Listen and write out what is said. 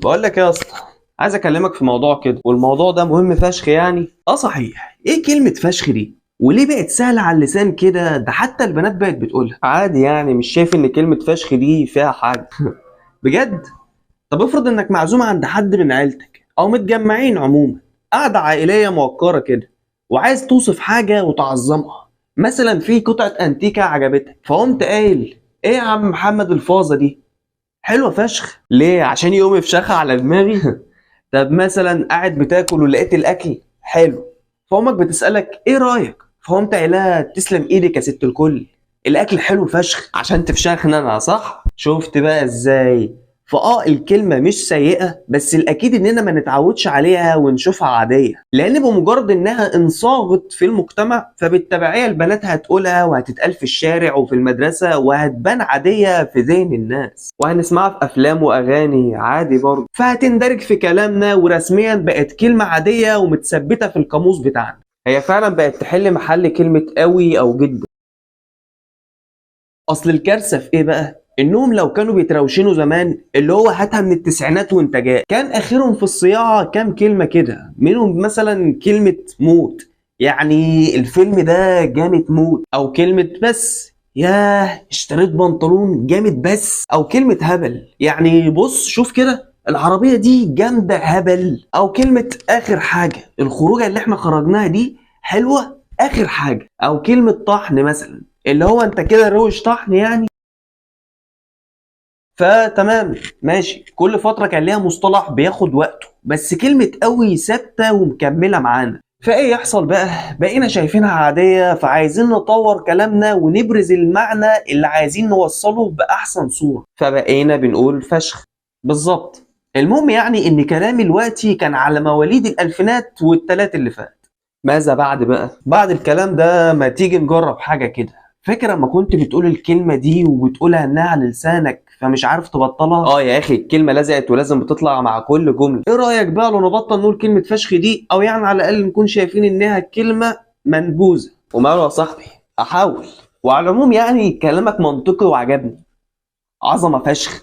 بقول لك يا اسطى، عايز اكلمك في موضوع كده، والموضوع ده مهم فشخ يعني. صحيح، ايه كلمة فشخ دي؟ وليه بقت سهلة على اللسان كده؟ ده حتى البنات بقت بتقولها عادي، يعني مش شايف ان كلمة فشخ دي فيها حاجة؟ بجد. طب افرض انك معزوم عند حد من عيلتك او متجمعين عموما، قعدة عائلية موقرة كده، وعايز توصف حاجة وتعظمها. مثلا في قطعة انتيكة عجبتك، فقمت قايل: ايه يا عم محمد الفاظة دي؟ حلوة فشخ. ليه؟ عشان يقوم يفشخها على دماغي؟ طب مثلا قاعد بتاكل ولقيت الاكل حلو، فامك بتسالك ايه رايك، فقمت قايلها: تسلم ايدك يا ست الكل، الاكل حلو فشخ، عشان تفشخنا انا، صح؟ شفت بقى ازاي؟ الكلمة مش سيئة، بس الأكيد إننا ما نتعودش عليها ونشوفها عادية، لأن بمجرد إنها انصاغت في المجتمع فبالتبعية البنات هتقولها وهتتقال في الشارع وفي المدرسة وهتبان عادية في ذهن الناس، وهنسمعها في أفلام وأغاني عادي برضه، فهتندرج في كلامنا ورسميا بقت كلمة عادية ومتثبتة في القاموس بتاعنا. هي فعلا بقت تحل محل كلمة قوي أو جدا. اصل الكارثه في ايه بقى؟ انهم لو كانوا بيتراوشنوا زمان، اللي هو هاتها من التسعينات وانت جاي، كان اخرهم في الصياعه كام كلمه كده، منهم مثلا كلمه موت، يعني الفيلم ده جامد موت، او كلمه بس ياه اشتريت بنطلون جامد بس، او كلمه هبل، يعني بص شوف كده العربيه دي جامده هبل، او كلمه اخر حاجه، الخروجه اللي احنا خرجناها دي حلوه اخر حاجه، او كلمه طحن مثلا، اللي هو انت كده روش طحن يعني. فتمام، ماشي، كل فترة كان ليها مصطلح بياخد وقته، بس كلمة قوي ثابتة ومكملة معانا. فايه يحصل بقى؟ بقينا شايفينها عادية، فعايزين نطور كلامنا ونبرز المعنى اللي عايزين نوصله بأحسن صورة، فبقينا بنقول فشخ. بالظبط. المهم يعني ان كلامي دلوقتي كان على مواليد الألفينات والتلات اللي فات. ماذا بعد بقى؟ بعد الكلام ده ما تيجي نجرب حاجة كده. فاكر اما كنت بتقول الكلمة دي وبتقولها انها على لسانك فمش عارف تبطلها؟ يا اخي الكلمة لزقت ولازم بتطلع مع كل جملة. ايه رأيك بقى لو نبطل نقول كلمة فشخ دي، او يعني على الاقل نكون شايفين انها كلمة منبوذة؟ وماله يا صاحبي، احاول. وعلى العموم يعني كلامك منطقي وعجبني، عظمة فشخ.